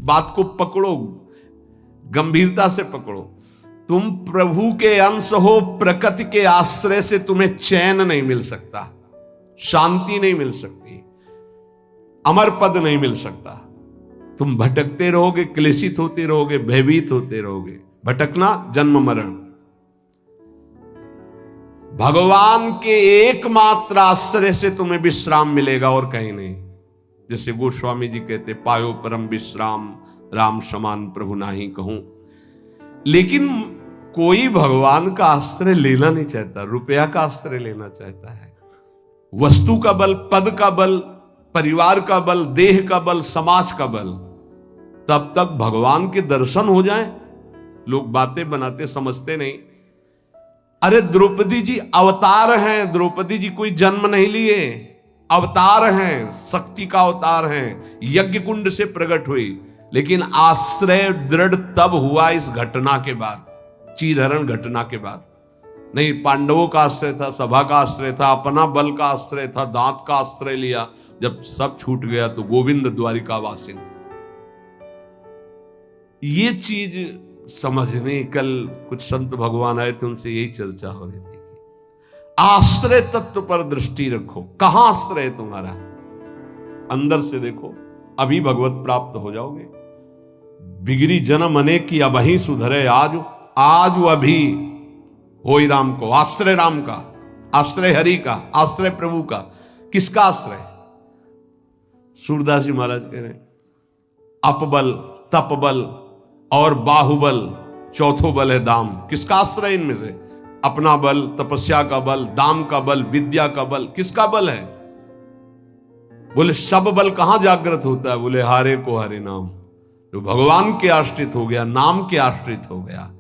बात को पकड़ो, गंभीरता से पकड़ो। तुम प्रभु के अंश हो, प्रकृति के आश्रय से तुम्हें चैन नहीं मिल सकता, शांति नहीं मिल सकती, अमर पद नहीं मिल सकता। तुम भटकते रहोगे, क्लेशित होते रहोगे, भयभीत होते रहोगे। भटकना जन्म मरण। भगवान के एकमात्र आश्रय से तुम्हें विश्राम मिलेगा और कहीं नहीं। जैसे गोस्वामी जी कहते, पायो परम विश्राम, राम समान प्रभु नाही कहूं। लेकिन कोई भगवान का आश्रय लेना नहीं चाहता, रुपया का आश्रय लेना चाहता है। वस्तु का बल, पद का बल, परिवार का बल, देह का बल, समाज का बल। तब तक भगवान के दर्शन हो जाएं, लोग बातें बनाते समझते नहीं। अरे द्रौपदी जी अवतार हैं, द्रौपदी जी कोई जन्म नहीं लिए, अवतार हैं, शक्ति का अवतार हैं, यज्ञ कुंड से प्रकट हुई। लेकिन आश्रय दृढ़ तब हुआ इस घटना के बाद, चीरहरण घटना के बाद। नहीं, पांडवों का आश्रय था, सभा का आश्रय था, अपना बल का आश्रय था, दांत का आश्रय लिया। जब सब छूट गया तो गोविंद द्वारिकावासिन। ये चीज समझने, कल कुछ संत भगवान आए थे, उनसे यही चर्चा हो रही थी। आश्रय तत्व पर दृष्टि रखो। कहां आश्रय है तुम्हारा? अंदर से देखो, अभी भगवत प्राप्त हो जाओगे। बिगड़ी जन्म अनेक की अबही सुधरे आज, आज अभी होई राम को। आश्रय राम का, आश्रय हरि का, आश्रय प्रभु का। किसका आश्रय? सूरदास जी महाराज कह रहे हैं, अपबल, तपबल और बाहुबल, चौथो बल है दाम। किसका आश्रय इनमें से? अपना बल, तपस्या का बल, दाम का बल, विद्या का बल। किसका बल है? बोले सब बल कहां जागृत होता है? बोले हारे को हरे नाम। जो भगवान के आश्रित हो गया, नाम के आश्रित हो गया।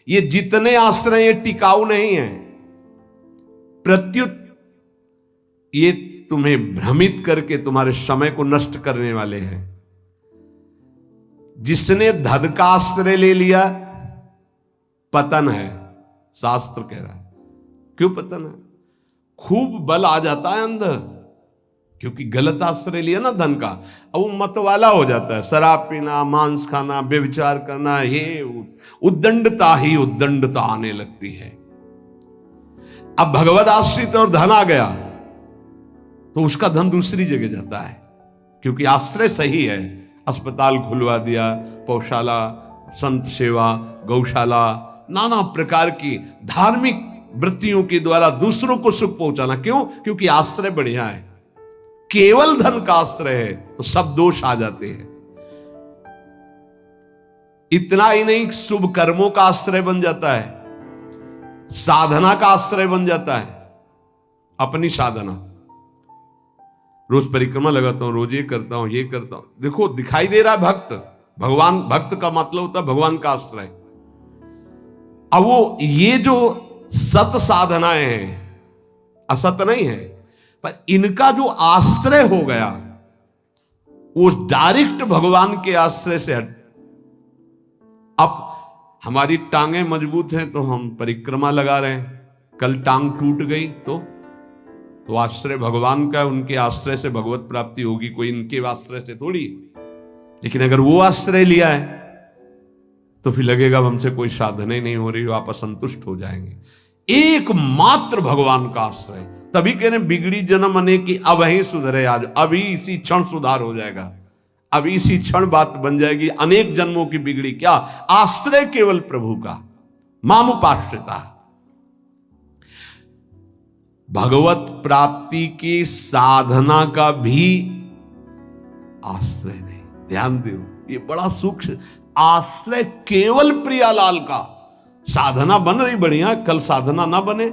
ये जितने आश्रय ये टिकाऊ नहीं है, प्रत्युत ये तुम्हें भ्रमित करके तुम्हारे समय को नष्ट करने वाले हैं। जिसने धन का आश्रय ले लिया, पतन है, शास्त्र कह रहा है। क्यों पतन है? खूब बल आ जाता है अंदर, क्योंकि गलत आश्रय लिया ना धन का। अब वो मतवाला हो जाता है, शराब पीना, मांस खाना, व्यभिचार करना, ये उद्दंडता ही उद्दंडता आने लगती है। अब भगवत आश्रित और धन आ गया तो उसका धन दूसरी जगह जाता है, क्योंकि आश्रय सही है। अस्पताल खुलवा दिया, पौशाला, संत सेवा, गौशाला, नाना प्रकार की धार्मिक वृत्तियों के द्वारा दूसरों को सुख पहुंचाना। क्यों? क्योंकि आश्रय बढ़िया है। केवल धन का आश्रय है तो सब दोष आ जाते हैं। इतना ही नहीं, शुभ कर्मों का आश्रय बन जाता है, साधना का आश्रय बन जाता है। अपनी साधना, रोज परिक्रमा लगाता हूं, रोज ये करता हूं, ये करता हूं। देखो दिखाई दे रहा है भक्त, भगवान, भक्त का मतलब होता है भगवान का आश्रय। अब वो ये जो सत साधनाएं हैं, असत नहीं है, पर इनका जो आश्रय हो गया वो डायरेक्ट भगवान के आश्रय से हट। अब हमारी टांगें मजबूत हैं तो हम परिक्रमा लगा रहे हैं, कल टांग टूट गई तो आश्रय भगवान का, उनके आश्रय से भगवत प्राप्ति होगी, कोई इनके आश्रय से थोड़ी। लेकिन अगर वो आश्रय लिया है तो फिर लगेगा हमसे कोई साधना ही नहीं हो रही, आप असंतुष्ट हो जाएंगे। एकमात्र भगवान का आश्रय। तभी कह रहे बिगड़ी जन्म अनेक की अबही सुधरे आज। अभी इसी क्षण सुधार हो जाएगा, अभी इसी क्षण बात बन जाएगी। अनेक जन्मों की बिगड़ी क्या? आश्रय केवल प्रभु का, मामुपाश्रिता। भगवत प्राप्ति की साधना का भी आश्रय नहीं। ध्यान दो, ये बड़ा सूक्ष्म आश्रय केवल प्रियालाल का। साधना बन रही बढ़िया, कल साधना ना बने,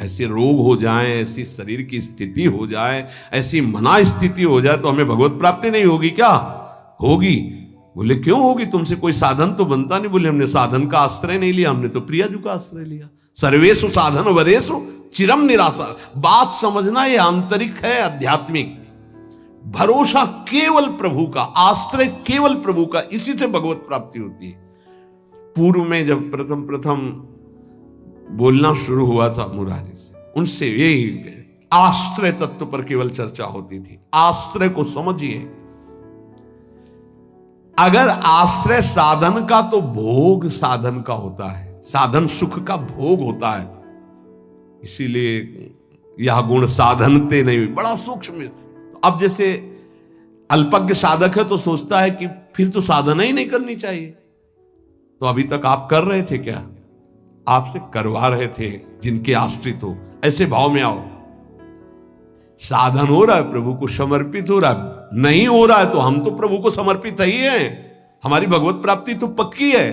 ऐसे रोग हो जाए, ऐसी शरीर की स्थिति हो जाए, ऐसी मना स्थिति हो जाए तो हमें भगवत प्राप्ति नहीं होगी क्या? होगी। बोले क्यों होगी? तुमसे कोई साधन तो बनता नहीं। बोले हमने साधन का आश्रय नहीं लिया, हमने तो प्रियाजू का आश्रय लिया। सर्वेषु साधन वरेषु चिरम निराशा। बात समझना, ये आंतरिक है, आध्यात्मिक। भरोसा केवल प्रभु का, आश्रय केवल प्रभु का, इसी से भगवत प्राप्ति होती है। पूर्व में जब प्रथम बोलना शुरू हुआ था मुरारी से, उनसे यही आश्रय तत्व पर केवल चर्चा होती थी। आश्रय को समझिए। अगर आश्रय साधन का तो भोग साधन का होता है, साधन सुख का भोग होता है। इसीलिए यह गुण साधनते नहीं, बड़ा सूक्ष्म। अब जैसे अल्पज्ञ साधक है तो सोचता है कि फिर तो साधना ही नहीं करनी चाहिए। तो अभी तक आप कर रहे थे क्या? आपसे करवा रहे थे जिनके आश्रित हो। ऐसे भाव में आओ। साधन हो रहा है, प्रभु को समर्पित हो रहा है। नहीं हो रहा है तो हम तो प्रभु को समर्पित ही हैं, हमारी भगवत प्राप्ति तो पक्की है।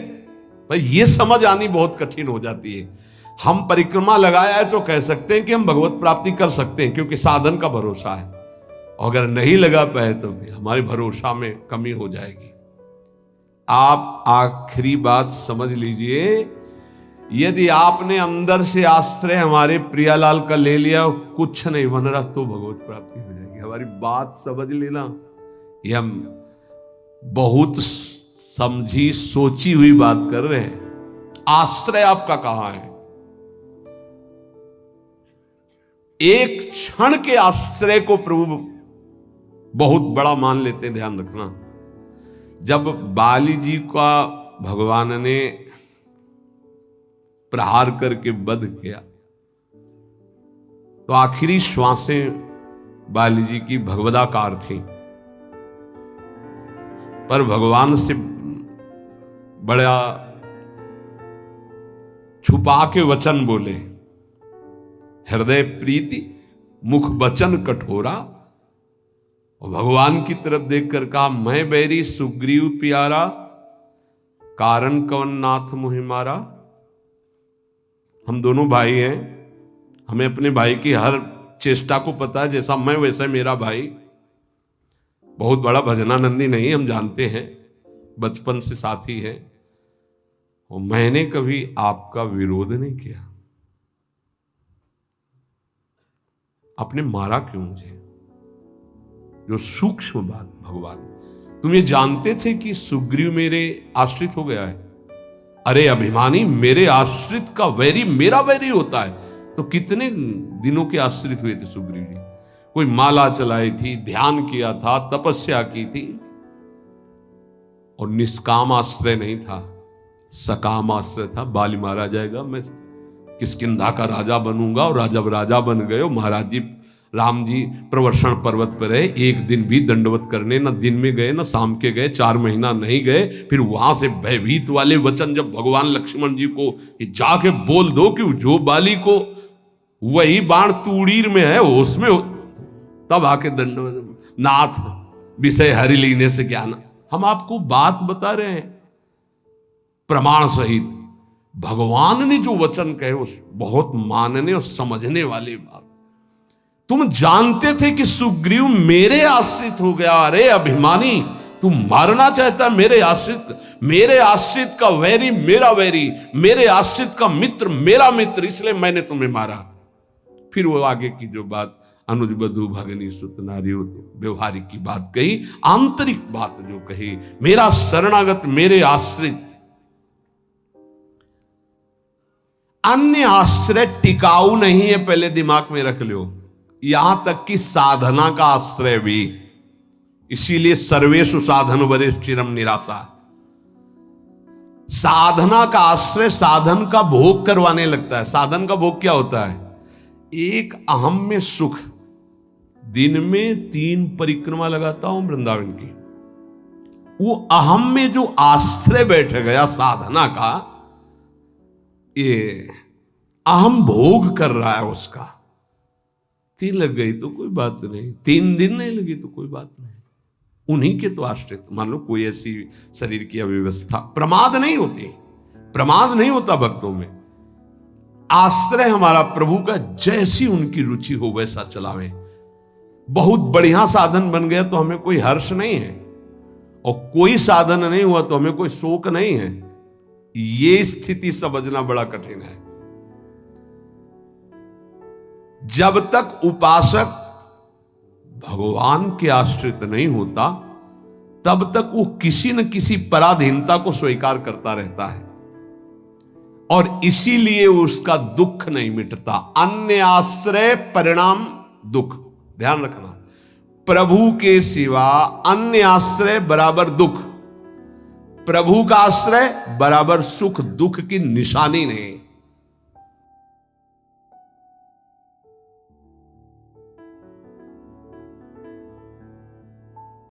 भाई ये समझ आनी बहुत कठिन हो जाती है। हम परिक्रमा लगाया है तो कह सकते हैं कि हम भगवत प्राप्ति कर सकते हैं, क्योंकि साधन का भरोसा है। अगर नहीं लगा पाए तो हमारे भरोसा में कमी हो जाएगी। आप आखिरी बात समझ लीजिए, यदि आपने अंदर से आश्रय हमारे प्रियालाल का ले लिया और कुछ नहीं बन रहा तो भगवत प्राप्ति हो जाएगी। हमारी बात समझ लेना। ये हम बहुत समझी सोची हुई बात कर रहे हैं। आश्रय आपका कहां है? एक क्षण के आश्रय को प्रभु बहुत बड़ा मान लेते हैं। ध्यान रखना, जब बाली जी का भगवान ने प्रहार करके वध किया तो आखिरी श्वासें बाली जी की भगवदाकार थी, पर भगवान से बड़ा छुपा के वचन बोले। हृदय प्रीति मुख वचन कठोरा, और भगवान की तरफ देखकर कहा, मैं बैरी सुग्रीव प्यारा, कारण कवन नाथ मुहि मारा। हम दोनों भाई हैं, हमें अपने भाई की हर चेष्टा को पता है। जैसा मैं वैसा मेरा भाई। बहुत बड़ा भजनानंदी नहीं, हम जानते हैं, बचपन से साथी है। और मैंने कभी आपका विरोध नहीं किया। आपने मारा क्यों मुझे? जो सूक्ष्म बात भगवान, तुम ये जानते थे कि सुग्रीव मेरे आश्रित हो गया है? अरे अभिमानी, मेरे आश्रित का वैरी मेरा वैरी होता है। तो कितने दिनों के आश्रित हुए थे सुग्रीव जी? कोई माला चलाई थी, ध्यान किया था, तपस्या की थी, और निष्काम आश्रय नहीं था, सकाम आश्रय था। बाली मारा जाएगा, मैं किष्किंधा का राजा बनूंगा। और जब राजा बन गए, महाराज जी राम जी प्रवर्षण पर्वत पर रहे, एक दिन भी दंडवत करने न दिन में गए न शाम के गए, 4 महीना नहीं गए। फिर वहां से भयभीत वाले वचन जब भगवान लक्ष्मण जी को जाके बोल दो कि जो बाली को वही बाण तूड़ीर में है उसमें, तब आके दंडवत, नाथ विषय हरि लीने से क्या ना। हम आपको बात बता रहे हैं प्रमाण सहित। भगवान ने जो वचन कहे उस बहुत मानने और समझने वाली बात। तुम जानते थे कि सुग्रीव मेरे आश्रित हो गया। अरे अभिमानी, तू मारना चाहता मेरे आश्रित का वैरी मेरा वैरी, मेरे आश्रित का मित्र मेरा मित्र, इसलिए मैंने तुम्हें मारा। फिर वो आगे की जो बात अनुज बधु भगनी सुत नारी व्यवहारिक की बात कही, आंतरिक बात जो कही, मेरा शरणागत मेरे आश्रित। अन्य आश्रय टिकाऊ नहीं है, पहले दिमाग में रख लो। यहां तक कि साधना का आश्रय भी। इसीलिए सर्वेषु साधन वरेषु चिरम निराशा। साधना का आश्रय साधन का भोग करवाने लगता है। साधन का भोग क्या होता है? एक अहम में सुख। दिन में 3 परिक्रमा लगाता हूं वृंदावन की, वो अहम में जो आश्रय बैठ गया साधना का, ये अहम भोग कर रहा है उसका। 3 लग गई तो कोई बात नहीं, 3 दिन नहीं लगी तो कोई बात नहीं। उन्हीं के तो आश्रित। मान लो कोई ऐसी शरीर की अव्यवस्था, प्रमाद नहीं होती, प्रमाद नहीं होता भक्तों में। आश्रय हमारा प्रभु का, जैसी उनकी रुचि हो वैसा चलावे। बहुत बढ़िया साधन बन गया तो हमें कोई हर्ष नहीं है, और कोई साधन नहीं हुआ तो हमें कोई शोक नहीं है। ये स्थिति समझना बड़ा कठिन है। जब तक उपासक भगवान के आश्रित नहीं होता, तब तक वो किसी न किसी पराधीनता को स्वीकार करता रहता है, और इसीलिए उसका दुख नहीं मिटता। अन्य आश्रय परिणाम दुख। ध्यान रखना, प्रभु के सिवा अन्य आश्रय बराबर दुख। प्रभु का आश्रय बराबर सुख दुख की निशानी नहीं।